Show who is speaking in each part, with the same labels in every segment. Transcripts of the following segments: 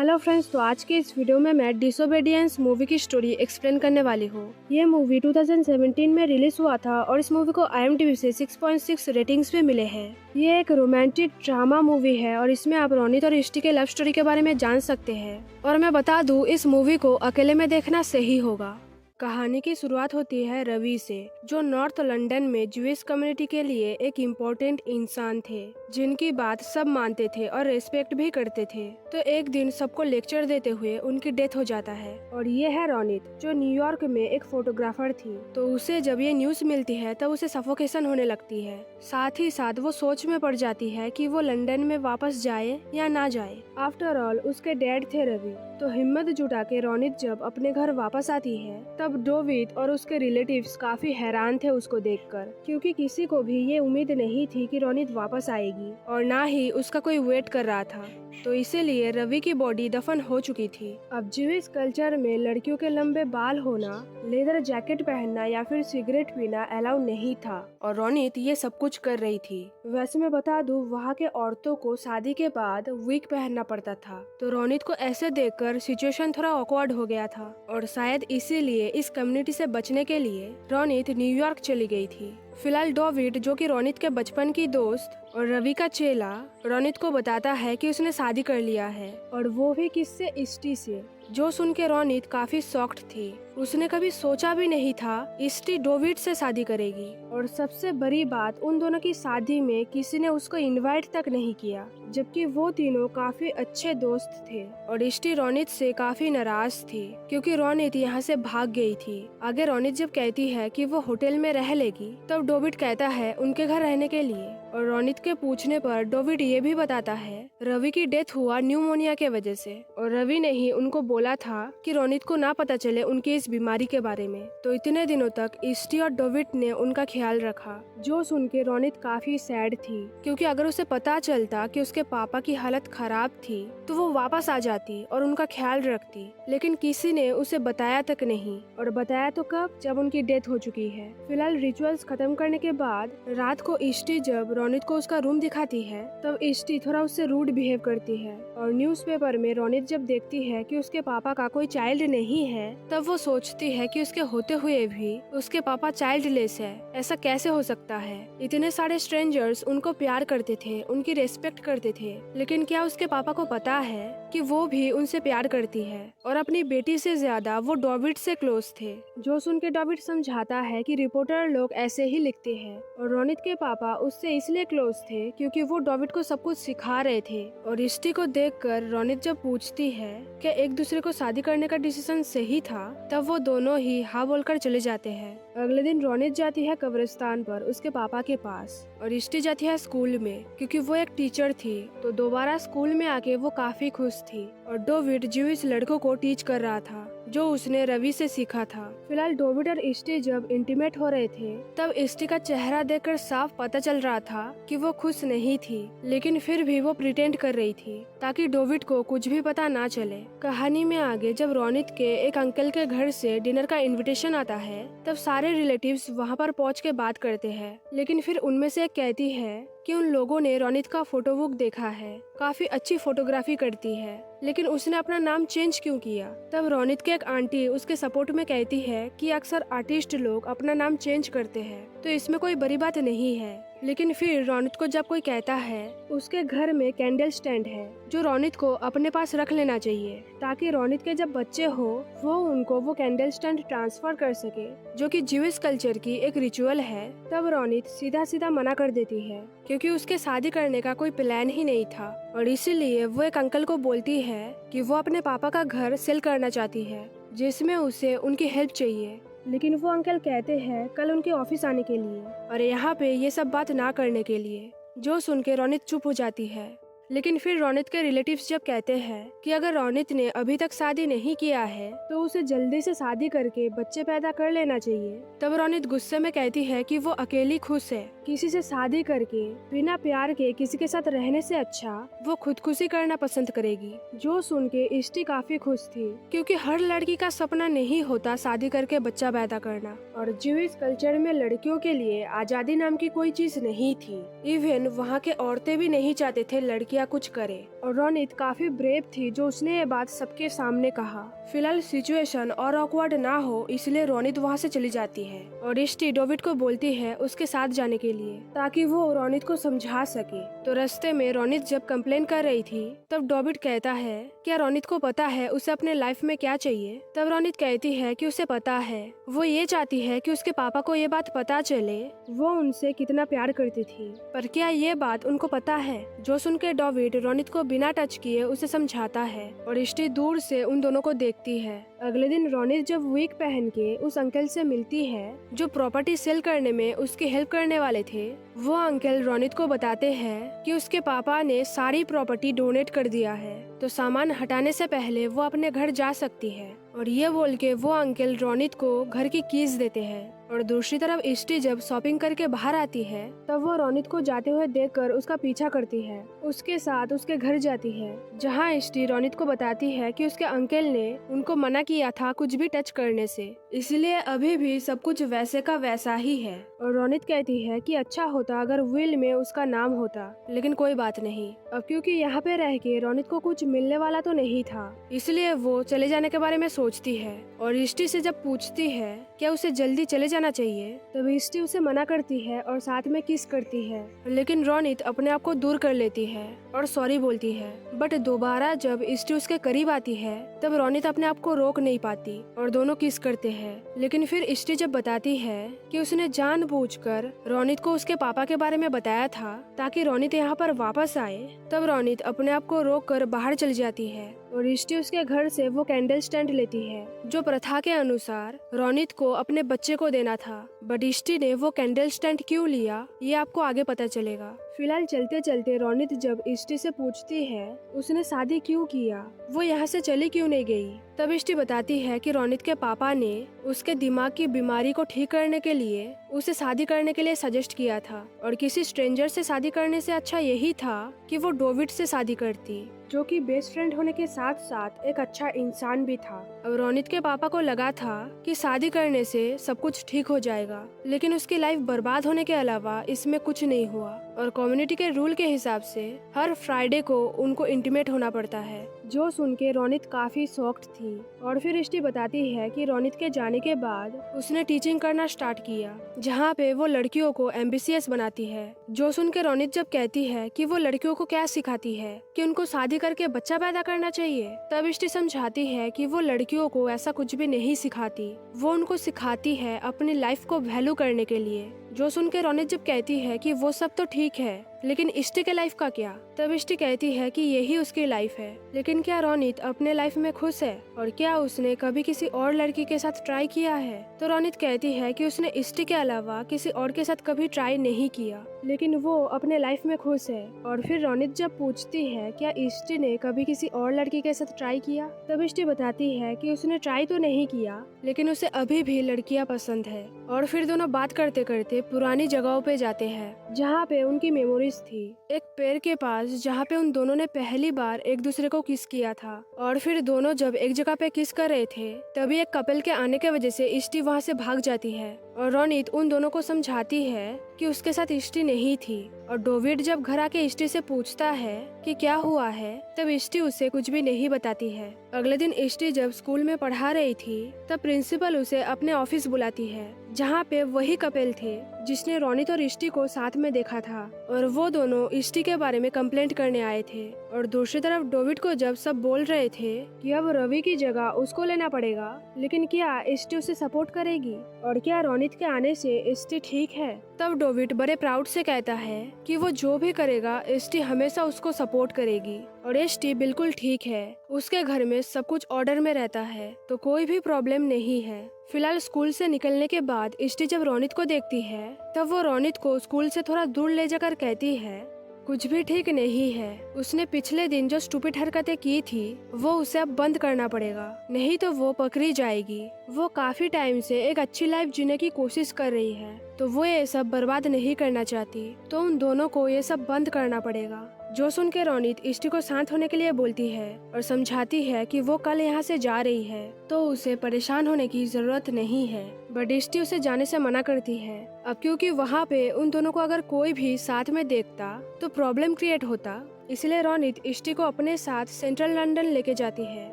Speaker 1: Hello friends, तो आज के इस वीडियो में मैं डिसोबीडियंस मूवी की स्टोरी एक्सप्लेन करने वाली हूँ। ये मूवी 2017 में रिलीज हुआ था और इस मूवी को IMDb से 6.6 रेटिंग्स पे मिले हैं। ये एक रोमांटिक ड्रामा मूवी है और इसमें आप रोनित और इष्टि के लव स्टोरी के बारे में जान सकते हैं। और मैं बता दूं, इस मूवी को अकेले में देखना सही होगा। कहानी की शुरुआत होती है रवि से, जो नॉर्थ लंदन में ज्यूइश कम्युनिटी के लिए एक इम्पोर्टेंट इंसान थे, जिनकी बात सब मानते थे और रेस्पेक्ट भी करते थे। तो एक दिन सबको लेक्चर देते हुए उनकी डेथ हो जाता है। और ये है रोनित, जो न्यूयॉर्क में एक फोटोग्राफर थी। तो उसे जब ये न्यूज मिलती है तब उसे सफोकेशन होने लगती है। साथ ही साथ वो सोच में पड़ जाती है कि वो लंदन में वापस जाए या ना जाए। आफ्टर ऑल उसके डैड थे रवि। तो हिम्मत जुटा के रोनित जब अपने घर वापस आती है तब डेविड और उसके रिलेटिव्स काफी हैरान थे उसको देखकर, क्योंकि किसी को भी ये उम्मीद नहीं थी कि रोनित वापस आएगी और ना ही उसका कोई वेट कर रहा था। तो इसीलिए रवि की बॉडी दफन हो चुकी थी। अब ज्यूइश कल्चर में लड़कियों के लंबे बाल होना, लेदर जैकेट पहनना या फिर सिगरेट पीना अलाउ नहीं था और रोनित ये सब कुछ कर रही थी। वैसे मैं बता दूं, वहाँ के औरतों को शादी के बाद विग पहनना पड़ता था। तो रोनित को ऐसे देखकर सिचुएशन थोड़ा ऑकवर्ड हो गया था और शायद इसीलिए इस कम्युनिटी से बचने के लिए रोनित न्यूयॉर्क चली गई थी। फिलहाल डेविड, जो कि रोनित के बचपन की दोस्त और रवि का चेला, रोनित को बताता है कि उसने शादी कर लिया है, और वो भी किससे, इष्टि से। जो सुन के रोनित काफी शॉक्ड थी। उसने कभी सोचा भी नहीं था इष्टि डेविड से शादी करेगी। और सबसे बड़ी बात, उन दोनों की शादी में किसी ने उसको इनवाइट तक नहीं किया, जबकि वो तीनों काफी अच्छे दोस्त थे। और इष्टि रोनित से काफी नाराज थी क्योंकि रोनित यहाँ से भाग गई थी। आगे रोनित जब कहती है कि वो होटल में रह लेगी, तब डेविड कहता है उनके घर रहने के लिए। और रोनित के पूछने पर डेविड ये भी बताता है रवि की डेथ हुआ न्यूमोनिया के वजह से, और रवि ने ही उनको बोला था कि रोनित को ना पता चले उनकी इस बीमारी के बारे में। तो इतने दिनों तक इष्टि और डेविड ने उनका ख्याल रखा। जो सुन के रोनित काफी सैड थी, क्योंकि अगर उसे पता चलता कि उसके पापा की हालत खराब थी तो वो वापस आ जाती और उनका ख्याल रखती। लेकिन किसी ने उसे बताया तक नहीं, और बताया तो कब, जब उनकी डेथ हो चुकी है। फिलहाल रिचुअल्स खत्म करने के बाद रात को इष्टि जब रोनित को उसका रूम दिखाती है, तब इष्टि थोड़ा उससे रूड बिहेव करती है। और न्यूज़पेपर में रोनित जब देखती है कि उसके पापा का कोई चाइल्ड नहीं है, तब वो सोचती है कि उसके होते हुए भी उसके पापा चाइल्डलेस है। ऐसा कैसे हो सकता है? इतने सारे स्ट्रेंजर्स उनको प्यार करते थे, उनकी रेस्पेक्ट करते थे, लेकिन क्या उसके पापा को पता है कि वो भी उनसे प्यार करती है? और अपनी बेटी से ज्यादा वो डेविड से क्लोज थे। जो सुन के डेविड समझाता है कि रिपोर्टर लोग ऐसे ही लिखते हैं, और रोनित के पापा उससे इसलिए क्लोज थे क्योंकि वो डेविड को सब कुछ सिखा रहे थे। और इष्टि को देखकर रोनित जब पूछती है कि एक दूसरे को शादी करने का डिसीजन सही था, तब वो दोनों ही हाँ बोलकर चले जाते हैं। अगले दिन रोनित जाती है कब्रिस्तान पर उसके पापा के पास, और इष्टि जाती है स्कूल में क्योंकि वो एक टीचर थी। तो दोबारा स्कूल में आके वो काफी खुश थी। और डेविड ज्यूइश लड़कों को टीच कर रहा था, जो उसने रवि से सीखा था। फिलहाल डेविड और इष्टि जब इंटीमेट हो रहे थे, तब इष्टि का चेहरा देखकर साफ पता चल रहा था कि वो खुश नहीं थी, लेकिन फिर भी वो प्रिटेंड कर रही थी ताकि डेविड को कुछ भी पता ना चले। कहानी में आगे जब रोनित के एक अंकल के घर से डिनर का इनविटेशन आता है, तब सारे रिलेटिव्स वहाँ पर पहुँच के बात करते हैं। लेकिन फिर उनमें से एक कहती है कि उन लोगों ने रोनित का फोटो बुक देखा है, काफी अच्छी फोटोग्राफी करती है, लेकिन उसने अपना नाम चेंज क्यों किया? तब रोनित के एक आंटी उसके सपोर्ट में कहती है कि अक्सर आर्टिस्ट लोग अपना नाम चेंज करते हैं, तो इसमें कोई बड़ी बात नहीं है। लेकिन फिर रोनित को जब कोई कहता है उसके घर में कैंडल स्टैंड है, जो रोनित को अपने पास रख लेना चाहिए ताकि रोनित के जब बच्चे हो वो उनको वो कैंडल स्टैंड ट्रांसफर कर सके, जो कि ज्यूइश कल्चर की एक रिचुअल है, तब रोनित सीधा सीधा मना कर देती है क्योंकि उसके शादी करने का कोई प्लान ही नहीं था। और इसीलिए वो एक अंकल को बोलती है कि वो अपने पापा का घर सेल करना चाहती है, जिसमें उसे उनकी हेल्प चाहिए। लेकिन वो अंकल कहते हैं कल उनके ऑफिस आने के लिए, और यहाँ पे ये सब बात ना करने के लिए। जो सुन के रोनित चुप हो जाती है। लेकिन फिर रोनित के रिलेटिव्स जब कहते हैं कि अगर रोनित ने अभी तक शादी नहीं किया है तो उसे जल्दी से शादी करके बच्चे पैदा कर लेना चाहिए, तब रोनित गुस्से में कहती है कि वो अकेली खुश है। किसी से शादी करके बिना प्यार के किसी के साथ रहने से अच्छा वो खुदकुशी करना पसंद करेगी। जो सुन के इष्टि काफी खुश थी क्योंकि हर लड़की का सपना नहीं होता शादी करके बच्चा पैदा करना। और ज्यूइश कल्चर में लड़कियों के लिए आजादी नाम की कोई चीज नहीं थी। इवन वहाँ के औरतें भी नहीं चाहते थे लड़कियां कुछ करे। और रोनित काफी ब्रेव थी जो उसने ये बात सबके सामने कहा। फिलहाल सिचुएशन और ऑकवर्ड ना हो इसलिए रोनित वहाँ से चली जाती है और इष्टि डेविड को बोलती है उसके साथ जाने के लिए ताकि वो रोनित को समझा सके। तो रास्ते में रोनित जब कंप्लेन कर रही थी तब डेविड कहता है क्या रोनित को पता है उसे अपने लाइफ में क्या चाहिए। तब रोनित कहती है कि उसे पता है, वो ये चाहती है कि उसके पापा को ये बात पता चले वो उनसे कितना प्यार करती थी। पर क्या ये बात उनको पता है। जो सुनकर डेविड रोनित को बिना टच किए उसे समझाता है और इष्टि दूर से उन दोनों को देखती है। अगले दिन रोनित जब विग पहन के उस अंकल से मिलती है जो प्रॉपर्टी सेल करने में उसकी हेल्प करने वाले थे, वो अंकल रोनित को बताते हैं कि उसके पापा ने सारी प्रॉपर्टी डोनेट कर दिया है तो सामान हटाने से पहले वो अपने घर जा सकती है। और ये बोल के वो अंकल रोनित को घर की कीज देते हैं। और दूसरी तरफ इष्टि जब शॉपिंग करके बाहर आती है तब वो रोनित को जाते हुए देखकर उसका पीछा करती है। उसके साथ उसके घर जाती है जहाँ इष्टि रोनित को बताती है कि उसके अंकल ने उनको मना किया था कुछ भी टच करने से, इसलिए अभी भी सब कुछ वैसे का वैसा ही है। और रोनित कहती है कि अच्छा होता अगर विल में उसका नाम होता, लेकिन कोई बात नहीं। अब क्योंकि यहाँ पे रह के रोनित को कुछ मिलने वाला तो नहीं था, इसलिए वो चले जाने के बारे में सोचती है। और इष्टि से जब पूछती है क्या उसे जल्दी चले जाना चाहिए तब इष्टि उसे मना करती है और साथ में किस करती है, लेकिन रोनित अपने आप को दूर कर लेती है और सॉरी बोलती है। बट दोबारा जब इष्टि उसके करीब आती है तब रोनित अपने आप को रोक नहीं पाती और दोनों किस करते हैं। लेकिन फिर इष्टि जब बताती है कि उसने जानबूझकर रोनित को उसके पापा के बारे में बताया था ताकि रोनित यहाँ पर वापस आए, तब रोनित अपने आप को रोक कर बाहर चली जाती है। और इष्टि उसके घर से वो कैंडल स्टैंड लेती है जो प्रथा के अनुसार रोनित को अपने बच्चे को देना था। बट इष्टि ने वो कैंडल स्टैंड क्यों लिया ये आपको आगे पता चलेगा। फिलहाल चलते चलते रोनित जब इष्टि से पूछती है उसने शादी क्यों किया, वो यहाँ से चली क्यों नहीं गई, तब इष्टि बताती है कि रोनित के पापा ने उसके दिमाग की बीमारी को ठीक करने के लिए उसे शादी करने के लिए सजेस्ट किया था और किसी स्ट्रेंजर से शादी करने से अच्छा यही था कि वो डेविड से शादी करती जो कि बेस्ट फ्रेंड होने के साथ साथ एक अच्छा इंसान भी था। अब रोनित के पापा को लगा था कि शादी करने से सब कुछ ठीक हो जाएगा, लेकिन उसकी लाइफ बर्बाद होने के अलावा इसमें कुछ नहीं हुआ। और कम्युनिटी के रूल के हिसाब से हर फ्राइडे को उनको इंटीमेट होना पड़ता है, जो सुन के रोनित काफी शॉक्ड थी। और फिर इष्टि बताती है कि रोनित के जाने के बाद उसने टीचिंग करना स्टार्ट किया जहाँ पे वो लड़कियों को एम्बिशियस बनाती है। जो सुन के रोनित जब कहती है कि वो लड़कियों को क्या सिखाती है कि उनको शादी करके बच्चा पैदा करना चाहिए, तब इष्टि समझाती है कि वो लड़कियों को ऐसा कुछ भी नहीं सिखाती, वो उनको सिखाती है अपनी लाइफ को वैल्यू करने के लिए। जो सुन के रोनित जब कहती है कि वो सब तो ठीक है लेकिन इष्टि के लाइफ का क्या, तब इष्टि कहती है कि यही उसकी लाइफ है। लेकिन क्या रोनित अपने लाइफ में खुश है और क्या उसने कभी किसी और लड़की के साथ ट्राई किया है, तो रोनित कहती है कि उसने इष्टि के अलावा किसी और के साथ कभी ट्राई नहीं किया, लेकिन वो अपने लाइफ में खुश है। और फिर रोनित जब पूछती है क्या इष्टि ने कभी किसी और लड़की के साथ ट्राई किया, तब इष्टि बताती है कि उसने ट्राई तो नहीं किया लेकिन उसे अभी भी लड़कियां पसंद है। और फिर दोनों बात करते करते पुरानी जगहों पे जाते हैं जहाँ पे उनकी मेमोरीज थी, एक पेड़ के पास जहाँ पे उन दोनों ने पहली बार एक दूसरे को किस किया था। और फिर दोनों जब एक जगह पे किस कर रहे थे तभी एक कपल के आने की वजह से इष्टि वहाँ से भाग जाती है और रोनित उन दोनों को समझाती है कि उसके साथ इष्टि नहीं थी। और डेविड जब घर आके इष्टि से पूछता है कि क्या हुआ है, तब इष्टि उसे कुछ भी नहीं बताती है। अगले दिन इष्टि जब स्कूल में पढ़ा रही थी तब प्रिंसिपल उसे अपने ऑफिस बुलाती है जहाँ पे वही कपल थे जिसने रोनित और इष्टि को साथ में देखा था और वो दोनों इष्टि के बारे में कंप्लेंट करने आए थे। और दूसरी तरफ डेविड को जब सब बोल रहे थे कि अब रवि की जगह उसको लेना पड़ेगा, लेकिन क्या इष्टि उसे सपोर्ट करेगी और क्या रोनित के आने से इष्टि ठीक है, तब डेविड बड़े प्राउड से कहता है कि वो जो भी करेगा इष्टि हमेशा उसको सपोर्ट करेगी और इष्टि बिल्कुल ठीक है, उसके घर में सब कुछ ऑर्डर में रहता है तो कोई भी प्रॉब्लम नहीं है। फिलहाल स्कूल से निकलने के बाद इष्टि जब रोनित को देखती है तब वो रोनित को स्कूल से थोड़ा दूर ले जाकर कहती है कुछ भी ठीक नहीं है, उसने पिछले दिन जो स्टूपिड हरकतें की थी वो उसे अब बंद करना पड़ेगा, नहीं तो वो पकड़ी जाएगी। वो काफी टाइम से एक अच्छी लाइफ जीने की कोशिश कर रही है तो वो ये सब बर्बाद नहीं करना चाहती, तो उन दोनों को ये सब बंद करना पड़ेगा। जो सुन के रोनित इष्टि को शांत होने के लिए बोलती है और समझाती है कि वो कल यहाँ से जा रही है तो उसे परेशान होने की जरूरत नहीं है, बट इष्टि उसे जाने से मना करती है। अब क्योंकि वहाँ पे उन दोनों को अगर कोई भी साथ में देखता तो प्रॉब्लम क्रिएट होता, इसलिए रोनित इष्टि को अपने साथ सेंट्रल लंदन लेके जाती है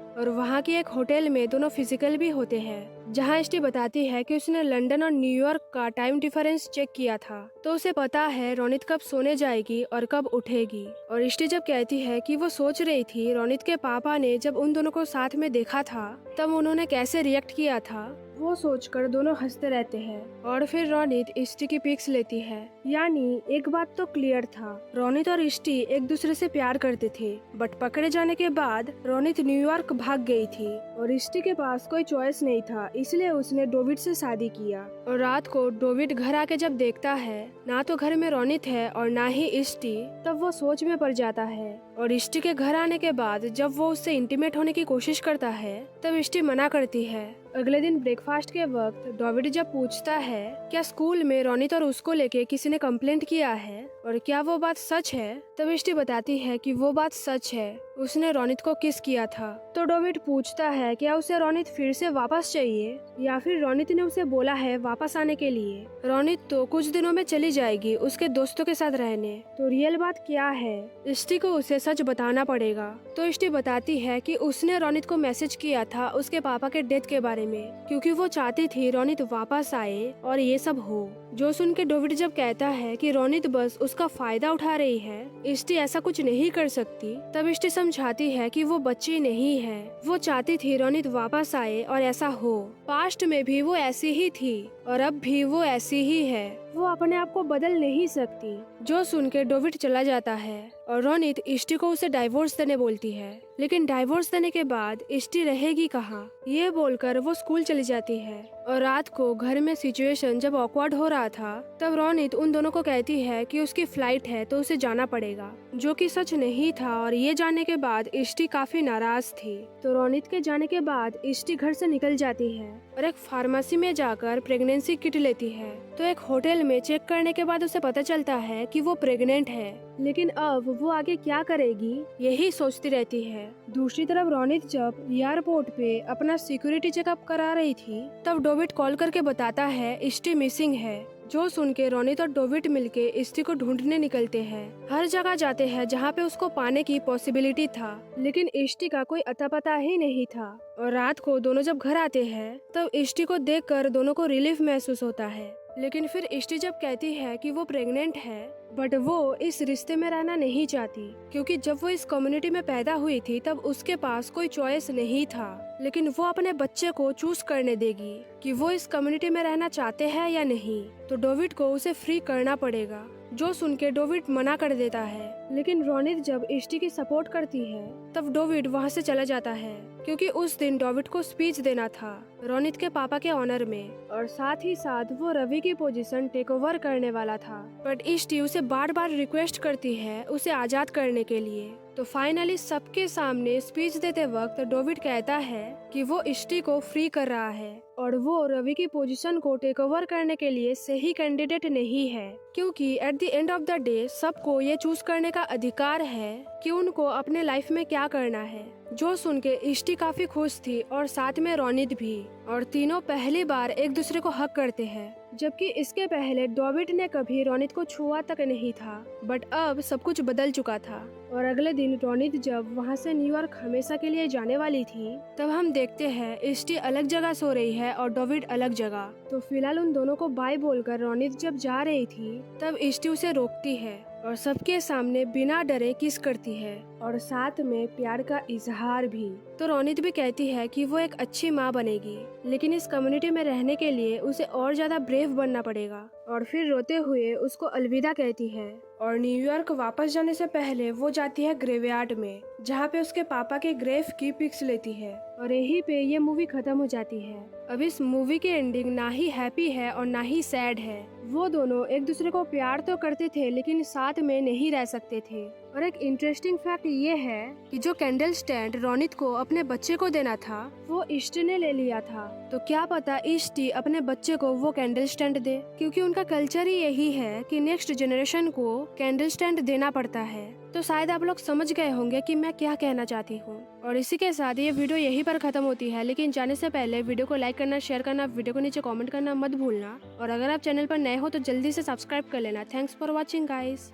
Speaker 1: और वहाँ की एक होटल में दोनों फिजिकल भी होते हैं, जहाँ इष्टि बताती है कि उसने लंदन और न्यूयॉर्क का टाइम डिफरेंस चेक किया था, तो उसे पता है रोनित कब सोने जाएगी और कब उठेगी। और इष्टि जब कहती है कि वो सोच रही थी रोनित के पापा ने जब उन दोनों को साथ में देखा था तब उन्होंने कैसे रिएक्ट किया था, वो सोचकर दोनों हंसते रहते हैं। और फिर रोनित इष्टि की पिक्स लेती है। यानी एक बात तो क्लियर था, रोनित और इष्टि एक दूसरे से प्यार करते थे, बट पकड़े जाने के बाद रोनित न्यूयॉर्क भाग गई थी और इष्टि के पास कोई चॉइस नहीं था, इसलिए उसने डेविड से शादी किया। और रात को डेविड घर आके जब देखता है ना तो घर में रोनित है और ना ही इष्टि, तब वो सोच में पड़ जाता है। और इष्टि के घर आने के बाद जब वो उससे इंटीमेट होने की कोशिश करता है तब इष्टि मना करती है। अगले दिन ब्रेकफास्ट के वक्त डेविड जब पूछता है क्या स्कूल में रोनित और उसको लेके किसी ने कंप्लेंट किया है और क्या वो बात सच है, तब इष्टि बताती है कि वो बात सच है, उसने रोनित को किस किया था। तो डेविड पूछता है क्या उसे रोनित फिर से वापस चाहिए या फिर रोनित ने उसे बोला है वापस आने के लिए। रोनित तो कुछ दिनों में चली जाएगी उसके दोस्तों के साथ रहने, तो रियल बात क्या है, इष्टि को उसे सच बताना पड़ेगा। तो इष्टि बताती है कि उसने रोनित को मैसेज किया था उसके पापा के डेथ के बारे में, क्योंकि वो चाहती थी रोनित वापस आए और ये सब हो। जो सुन के डेविड जब कहता है कि रोनित बस उसका फायदा उठा रही है, इष्टि ऐसा कुछ नहीं कर सकती, तब इष्टि समझाती है कि वो बच्ची नहीं है, वो चाहती थी रोनित वापस आए और ऐसा हो। पास्ट में भी वो ऐसी ही थी और अब भी वो ऐसी ही है, वो अपने आप को बदल नहीं सकती। जो सुन के डेविड चला जाता है और रोनित इष्टि को उसे डाइवोर्स देने बोलती है, लेकिन डाइवोर्स देने के बाद इष्टि रहेगी कहाँ, ये बोलकर वो स्कूल चली जाती है। और रात को घर में सिचुएशन जब ऑकवर्ड हो रहा था तब रोनित उन दोनों को कहती है कि उसकी फ्लाइट है तो उसे जाना पड़ेगा, जो कि सच नहीं था। और ये जानने के बाद इष्टि काफी नाराज थी। तो रोनित के जाने के बाद इष्टि घर से निकल जाती है और एक फार्मेसी में जाकर प्रेगनेंसी किट लेती है। तो एक होटल में चेक करने के बाद उसे पता चलता है कि वो प्रेग्नेंट है, लेकिन अब वो आगे क्या करेगी यही सोचती रहती है। दूसरी तरफ रोनित जब एयरपोर्ट पे अपना सिक्योरिटी चेकअप करा रही थी तब डेविड कॉल करके बताता है इष्टि मिसिंग है। जो सुन के रोनित और डेविड मिलके इष्टि को ढूंढने निकलते हैं। हर जगह जाते हैं जहाँ पे उसको पाने की पॉसिबिलिटी था, लेकिन इष्टि का कोई अता पता ही नहीं था। और रात को दोनों जब घर आते हैं तब इष्टि को देखकर दोनों को रिलीफ महसूस होता है। लेकिन फिर इष्टि जब कहती है कि वो प्रेग्नेंट है, बट वो इस रिश्ते में रहना नहीं चाहती, क्योंकि जब वो इस कम्युनिटी में पैदा हुई थी तब उसके पास कोई चॉइस नहीं था, लेकिन वो अपने बच्चे को चूज करने देगी कि वो इस कम्युनिटी में रहना चाहते हैं या नहीं। तो डेविड को उसे फ्री करना पड़ेगा। जो सुन के डेविड मना कर देता है, लेकिन रोनित जब इष्टि की सपोर्ट करती है तब डेविड वहाँ से चला जाता है, क्योंकि उस दिन डेविड को स्पीच देना था रोनित के पापा के ऑनर में, और साथ ही साथ वो रवि की पोजीशन टेक ओवर करने वाला था। बट इष्टि उसे बार बार रिक्वेस्ट करती है उसे आजाद करने के लिए। तो फाइनली सबके सामने स्पीच देते वक्त डेविड कहता है कि वो इष्टि को फ्री कर रहा है और वो रवि की पोजीशन को टेक ओवर करने के लिए सही कैंडिडेट नहीं है, क्योंकि at the end of the day सबको ये चूज करने का अधिकार है कि उनको अपने लाइफ में क्या करना है। जो सुन के इष्टि काफी खुश थी और साथ में रोनित भी, और तीनों पहली बार एक दूसरे को हक करते हैं, जबकि इसके पहले डेविड ने कभी रोनित को छुआ तक नहीं था। बट अब सब कुछ बदल चुका था। और अगले दिन रोनित जब वहाँ से न्यूयॉर्क हमेशा के लिए जाने वाली थी तब हम देखते हैं इष्टि अलग जगह सो रही है और डेविड अलग जगह। तो फिलहाल उन दोनों को बाय बोलकर रोनित जब जा रही थी तब इष्टि उसे रोकती है और सबके सामने बिना डरे किस करती है और साथ में प्यार का इजहार भी। तो रोनित भी कहती है कि वो एक अच्छी माँ बनेगी, लेकिन इस कम्युनिटी में रहने के लिए उसे और ज्यादा ब्रेव बनना पड़ेगा। और फिर रोते हुए उसको अलविदा कहती है और न्यूयॉर्क वापस जाने से पहले वो जाती है ग्रेवयार्ड में, जहाँ पे उसके पापा के ग्रेव की पिक्स लेती है। और यहीं पे ये मूवी खत्म हो जाती है। अब इस मूवी की एंडिंग ना ही हैप्पी है और ना ही सैड है। वो दोनों एक दूसरे को प्यार तो करते थे लेकिन साथ में नहीं रह सकते थे। और एक इंटरेस्टिंग फैक्ट ये है कि जो कैंडल स्टैंड रोनित को अपने बच्चे को देना था वो इष्टि ने ले लिया था। तो क्या पता इष्टि अपने बच्चे को वो कैंडल स्टैंड दे, क्योंकि उनका कल्चर ही यही है कि नेक्स्ट जनरेशन को कैंडल स्टैंड देना पड़ता है। तो शायद आप लोग समझ गए होंगे कि मैं क्या कहना चाहती हूँ। और इसी के साथ ये वीडियो यहीं पर खत्म होती है, लेकिन जाने से पहले वीडियो को लाइक करना, शेयर करना, वीडियो को नीचे कमेंट करना मत भूलना। और अगर आप चैनल पर नए हो तो जल्दी से सब्सक्राइब कर लेना। Thanks for watching guys.